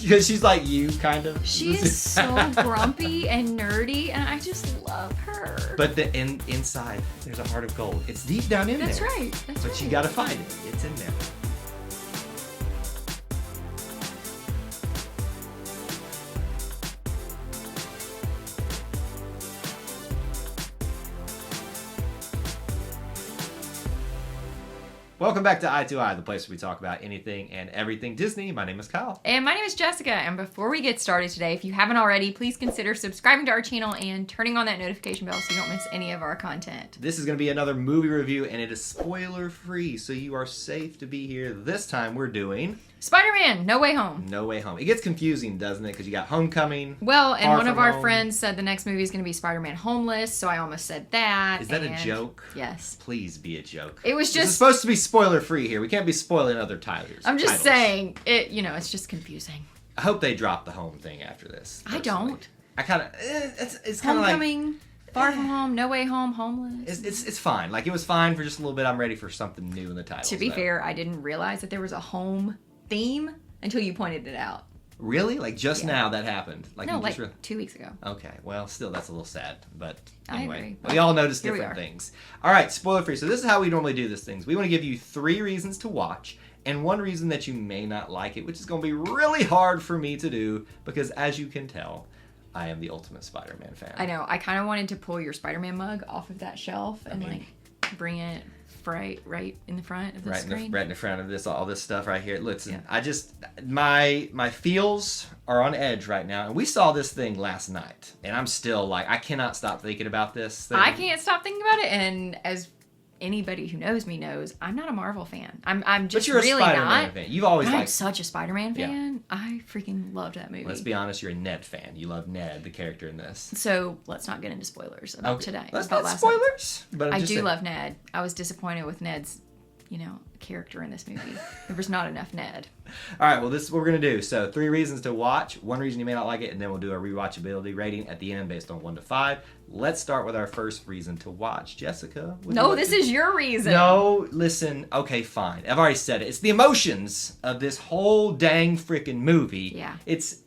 Because she's like you, kind of. She is so grumpy and nerdy, and I just love her. But inside, there's a heart of gold. It's deep down in That's there. right. That's but right. you gotta find it. It's in there. Welcome back to Eye to Eye, the place where we talk about anything and everything Disney. My name is Kyle. And my name is Jessica. And before we get started today, if you haven't already, please consider subscribing to our channel and turning on that notification bell so you don't miss any of our content. This is going to be another movie review, and it is spoiler-free, so you are safe to be here. This time we're doing Spider-Man, No Way Home. No Way Home. It gets confusing, doesn't it? Because you got Homecoming. Well, and Far one of From our Home. friends said the next movie is going to be Spider-Man Homeless, so I almost said that. Is that a joke? Yes. Please be a joke. It was This is just... supposed to be spoiler-free here. We can't be spoiling other titles. I'm just titles. saying, it's just confusing. I hope they drop the home thing after this. I personally. don't. I kind of... It's kind of like... Homecoming, Far From Home, No Way Home, Homeless. It's fine. Like, it was fine for just a little bit. I'm ready for something new in the title. To be fair, I didn't realize that there was a home theme until you pointed it out. Really? Like, just now that happened? Like, No, you just like 2 weeks ago. Okay, well, still, that's a little sad, but I anyway. agree. We all notice Here we different are. things. All right, spoiler-free. So this is how we normally do these things. We want to give you 3 reasons to watch, and 1 reason that you may not like it, which is going to be really hard for me to do, because as you can tell, I am the ultimate Spider-Man fan. I know. I kind of wanted to pull your Spider-Man mug off of that shelf and, mean- bring it right in the front of the Right screen. right in the front of this, all this stuff right here. Listen, Yeah. I just, my feels are on edge right now, and we saw this thing last night, and I'm still like, I cannot stop thinking about this thing. I can't stop thinking about it, and as anybody who knows me knows, I'm not a Marvel fan. I'm just But you're a really Spider-Man not. fan. You've always I'm liked. such a Spider-Man Yeah. fan. I freaking loved that movie. Let's be honest, you're a Ned fan. You love Ned, the character in this. So let's not get into spoilers about Okay. today. That's about not last night. spoilers. But I'm I just do saying. love Ned. I was disappointed with Ned's, character in this movie. There was not enough Ned. All right, well, this is what we're going to do. So 3 reasons to watch, 1 reason you may not like it, and then we'll do a rewatchability rating at the end based on 1 to 5. Let's start with our first reason to watch. Jessica? would you No, like this to- is your reason. No, listen. Okay, fine. I've already said it. It's the emotions of this whole dang freaking movie. Yeah. It's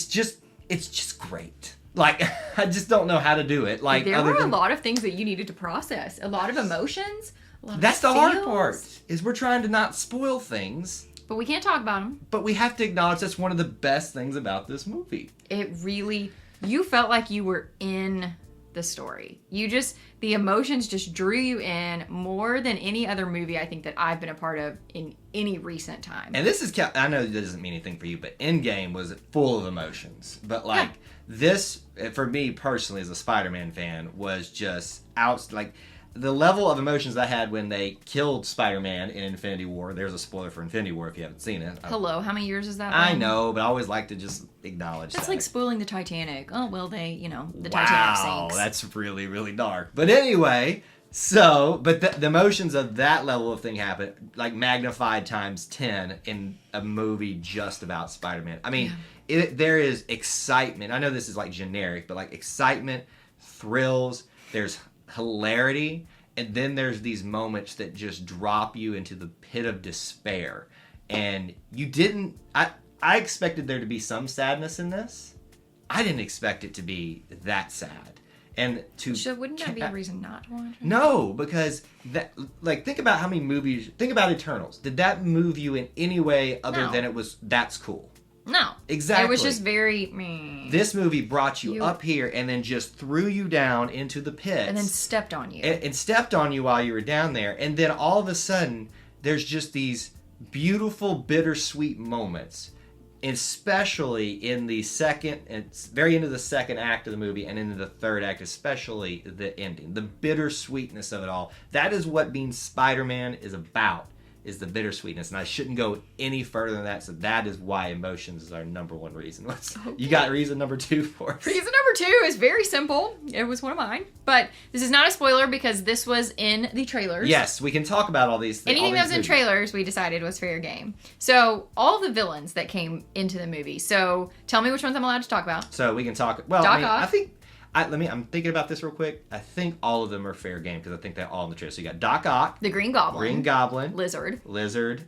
just great. Like, I just don't know how to do it. Like, There other were a than- lot of things that you needed to process. A lot of emotions. A lot That's of the hard feels. part. Is we're trying to not spoil things. But we can't talk about them. But we have to acknowledge that's one of the best things about this movie. You felt like you were in the story. The emotions just drew you in more than any other movie I think that I've been a part of in any recent time. And this is, I know it doesn't mean anything for you, but Endgame was full of emotions. But like, this, for me personally as a Spider-Man fan, was just out, like, the level of emotions I had when they killed Spider-Man in Infinity War. There's a spoiler for Infinity War if you haven't seen it. Hello, how many years is that? I been? know, but I always like to just acknowledge That's that. like spoiling the Titanic. Oh, well, the Titanic Wow, sinks. that's really, really dark. But anyway, but the emotions of that level of thing happen, like magnified times 10 in a movie just about Spider-Man. I mean, there is excitement. I know this is like generic, but like excitement, thrills, there's hilarity, and then there's these moments that just drop you into the pit of despair. And you didn't... I expected there to be some sadness in this. I didn't expect it to be that sad. And So wouldn't that be a reason not to watch it? No, because think about how many movies... Think about Eternals. Did that move you in any way other No. than it was, that's cool? No. Exactly. It was just very meh. This movie brought you up here and then just threw you down into the pit. And then stepped on you. And stepped on you while you were down there. And then all of a sudden, there's just these beautiful, bittersweet moments. Especially in the it's very into the second act of the movie and into the third act, especially the ending. The bittersweetness of it all. That is what being Spider-Man is about. Is the bittersweetness, and I shouldn't go any further than that. So that is why emotions is our number 1 reason. You got reason number 2 for us? Reason number 2 is very simple. It was one of mine, but this is not a spoiler because this was in the trailers. Yes, we can talk about all these things. Anything that was in trailers, we decided was fair game. So all the villains that came into the movie. So tell me which ones I'm allowed to talk about. So we can talk. Well, Doc I mean, Ock. I think. I'm thinking about this real quick. I think all of them are fair game because I think they're all in the trailer. So you got Doc Ock, The Green Goblin. Green Goblin, Lizard.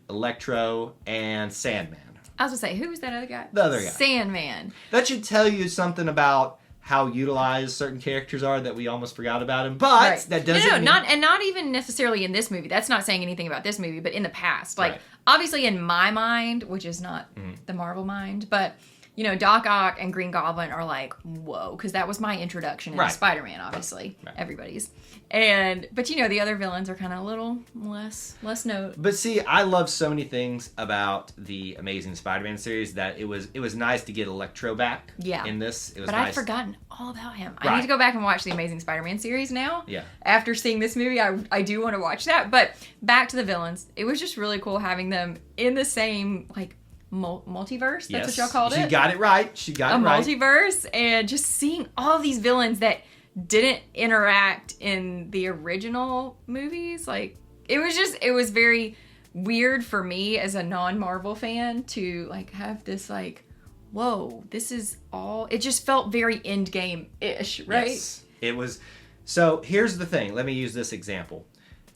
Electro, and Sandman. I was gonna say, who was that other guy? The other guy. Sandman. That should tell you something about how utilized certain characters are that we almost forgot about him. But that doesn't mean... not even necessarily in this movie. That's not saying anything about this movie, but in the past. Like, obviously in my mind, which is not the Marvel mind, but, you know, Doc Ock and Green Goblin are like, whoa, because that was my introduction into Spider-Man, obviously. Everybody's. But, you know, the other villains are kind of a little less note. But see, I love so many things about the Amazing Spider-Man series that it was nice to get Electro back in this. It was but nice. I'd forgotten all about him. I need to go back and watch the Amazing Spider-Man series now. Yeah. After seeing this movie, I do want to watch that. But back to the villains. It was just really cool having them in the same, like, multiverse. That's what y'all called it. She got it right. Multiverse, and just seeing all these villains that didn't interact in the original movies. Like, it was very weird for me as a non-Marvel fan to, like, have this, like, whoa, this is all... It just felt very Endgame-ish, right? Yes, it was... So, here's the thing. Let me use this example.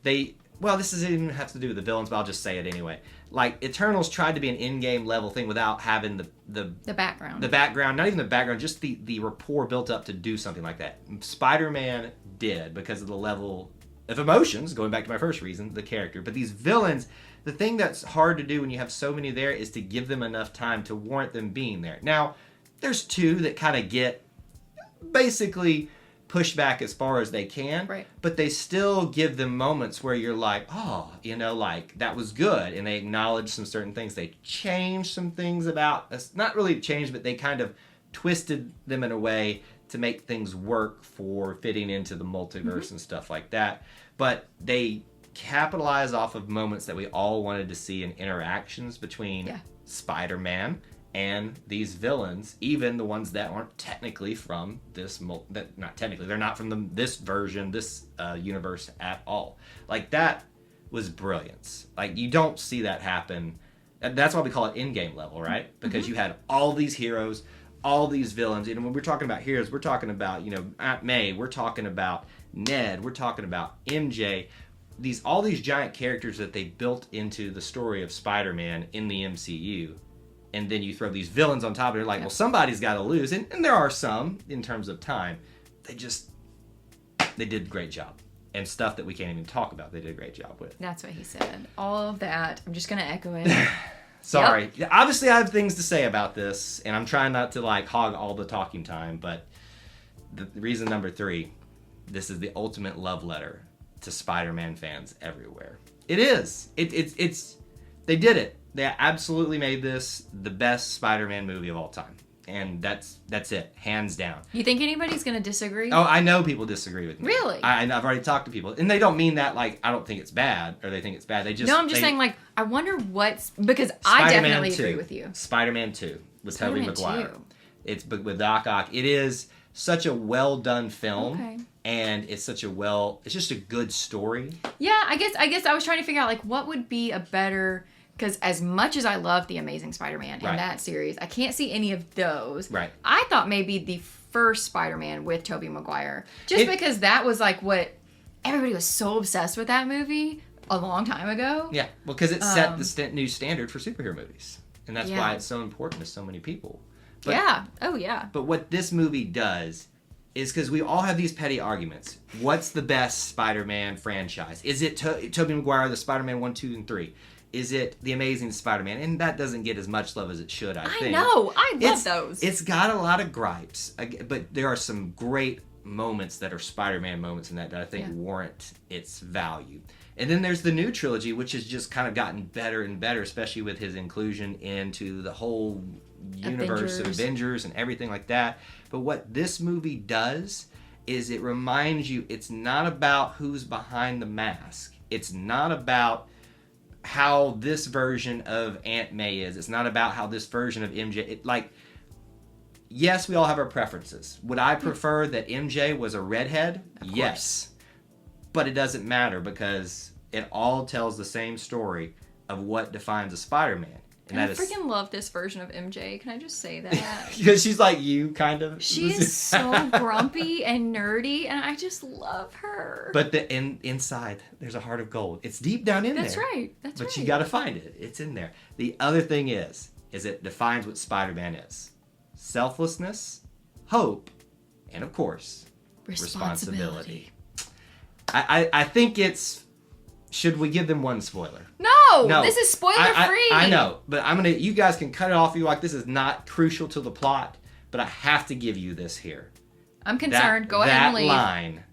This doesn't even have to do with the villains, but I'll just say it anyway. Like, Eternals tried to be an in-game level thing without having the background. The background, not even the background, just the rapport built up to do something like that. Spider-Man did because of the level of emotions, going back to my first reason, the character. But these villains, the thing that's hard to do when you have so many there is to give them enough time to warrant them being there. Now, there's two that kind of get basically pushed back as far as they can, but they still give them moments where you're like, oh, you know, like, that was good, and they acknowledge some certain things. They changed some things about us, not really changed, but they kind of twisted them in a way to make things work for fitting into the multiverse and stuff like that. But they capitalize off of moments that we all wanted to see in interactions between Spider-Man and these villains, even the ones that aren't technically from this, they're not from this version, this universe at all. Like, that was brilliance. Like, you don't see that happen. That's why we call it in-game level, right? Because you had all these heroes, all these villains. And when we're talking about heroes, we're talking about, you know, Aunt May, we're talking about Ned, we're talking about MJ. All these giant characters that they built into the story of Spider-Man in the MCU. And then you throw these villains on top of it, like, well, somebody's got to lose. And there are some, in terms of time. They did a great job. And stuff that we can't even talk about, they did a great job with. That's what he said. All of that. I'm just going to echo it. Sorry. Yep. Obviously, I have things to say about this, and I'm trying not to, like, hog all the talking time. But the reason number 3, this is the ultimate love letter to Spider-Man fans everywhere. It is. It's they did it. They absolutely made this the best Spider-Man movie of all time. And that's it, hands down. You think anybody's going to disagree? Oh, I know people disagree with me. Really? I've already talked to people. And they don't mean that, like, I don't think it's bad, or they think it's bad. They just... No, I'm just saying, like, I wonder what's... Because I definitely agree with you. Spider-Man 2 with Tobey Maguire. It's with Doc Ock. It is such a well-done film. Okay. And it's such a it's just a good story. Yeah, I guess I was trying to figure out, like, what would be a better... Because as much as I love The Amazing Spider-Man and that series, I can't see any of those. Right. I thought maybe the first Spider-Man with Tobey Maguire. Just because that was like what... Everybody was so obsessed with that movie a long time ago. Yeah. Well, because it set the new standard for superhero movies. And that's why it's so important to so many people. But, yeah. Oh, yeah. But what this movie does... is because we all have these petty arguments. What's the best Spider-Man franchise? Is it Tobey Maguire, the Spider-Man 1, 2, and 3? Is it The Amazing Spider-Man? And that doesn't get as much love as it should, I think. I know. I love those. It's got a lot of gripes. But there are some great moments that are Spider-Man moments in that I think warrant its value. And then there's the new trilogy, which has just kind of gotten better and better, especially with his inclusion into the whole universe of Avengers and everything like that. But what this movie does is it reminds you it's not about who's behind the mask. It's not about how this version of Aunt May is. It's not about how this version of MJ... yes, we all have our preferences. Would I prefer that MJ was a redhead? Yes. But it doesn't matter because it all tells the same story of what defines a Spider-Man. And I freaking love this version of MJ. Can I just say that? Because she's like you, kind of. She is so grumpy and nerdy, and I just love her. But inside, there's a heart of gold. It's deep down in there. That's right. But you got to find it. It's in there. The other thing is, is it defines what Spider-Man is. Selflessness, hope, and of course, responsibility. I think it's... Should we give them one spoiler? No, this is spoiler free. I know, but you guys can cut it off if you like. This is not crucial to the plot, but I have to give you this here. I'm concerned. Go ahead and leave. That line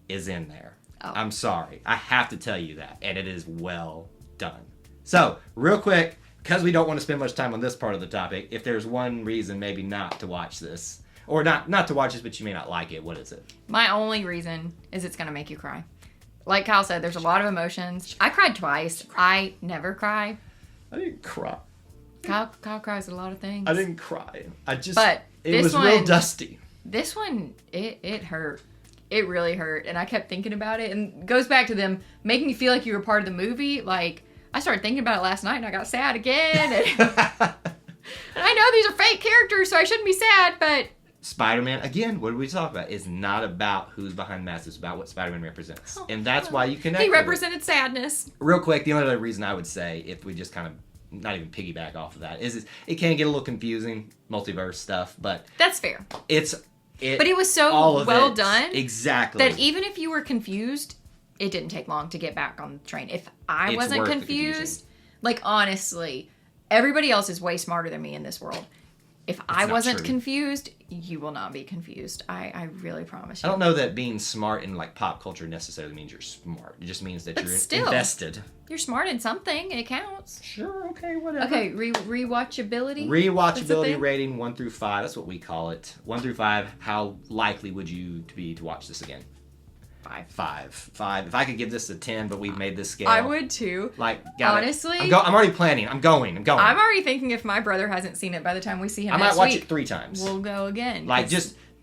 is in there. Oh. I'm sorry. I have to tell you that, and it is well done. So, real quick, because we don't want to spend much time on this part of the topic, if there's one reason maybe not to watch this, or not to watch this, but you may not like it, what is it? My only reason is it's going to make you cry. Like Kyle said, there's a lot of emotions. I cried twice. I never cry. I didn't cry. Kyle cries at a lot of things. I didn't cry. But it was real dusty. This one, it hurt. It really hurt. And I kept thinking about it. And it goes back to them making you feel like you were part of the movie. Like, I started thinking about it last night and I got sad again. And I know these are fake characters, so I shouldn't be sad, but... Spider-Man, again, what did we talk about? Is not about who's behind the mask. It's about what Spider-Man represents. And that's why you connect He with represented sadness. Real quick, the only other reason I would say, if we just kind of not even piggyback off of that, is it can get a little confusing, multiverse stuff, but... That's fair. But it was so well done. Exactly. That even if you were confused, it didn't take long to get back on the train. If I wasn't confused, like honestly, everybody else is way smarter than me in this world. If I wasn't confused, you will not be confused. I really promise you. I don't know that being smart in like pop culture necessarily means you're smart. It just means that you're invested. You're smart in something. It counts. Sure. Okay. Whatever. Okay. Rewatchability. Rewatchability rating 1 through 5. That's what we call it. 1 through 5. How likely would you be to watch this again? 5. If I could give this a 10, but we've made this scale. I would too. Like, honestly, I'm already planning. I'm going. I'm already thinking if my brother hasn't seen it by the time we see him I next might watch week, it 3 times. We'll go again. Like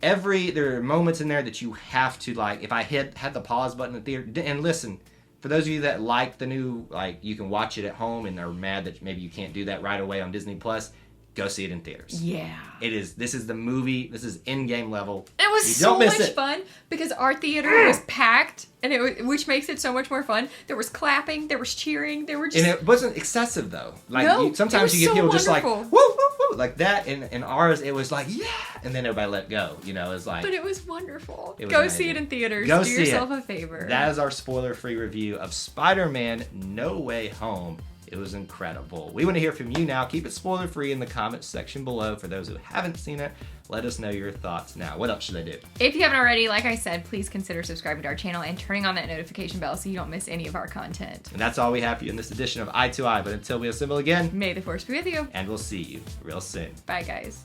there are moments in there that you have to like. If I had the pause button in the theater, and listen, for those of you that like the new, like you can watch it at home and are mad that maybe you can't do that right away on Disney Plus. Go see it in theaters. Yeah. This is the movie. This is in-game level. It was so much fun because our theater was packed, and which makes it so much more fun. There was clapping, there was cheering, there were just... And it wasn't excessive, though. Like, no, sometimes you get people just like, woo, woo, woo, like that. In ours, it was like, yeah, and then everybody let go. You know, it's like... But it was wonderful. It was Go amazing. see it in theaters. Go Do see yourself it. a favor. That is our spoiler-free review of Spider-Man No Way Home. It was incredible. We want to hear from you now. Keep it spoiler-free in the comments section below. For those who haven't seen it, let us know your thoughts now. What else should they do? If you haven't already, like I said, please consider subscribing to our channel and turning on that notification bell so you don't miss any of our content. And that's all we have for you in this edition of Eye to Eye. But until we assemble again, May the Force be with you. and we'll see you real soon. Bye, guys.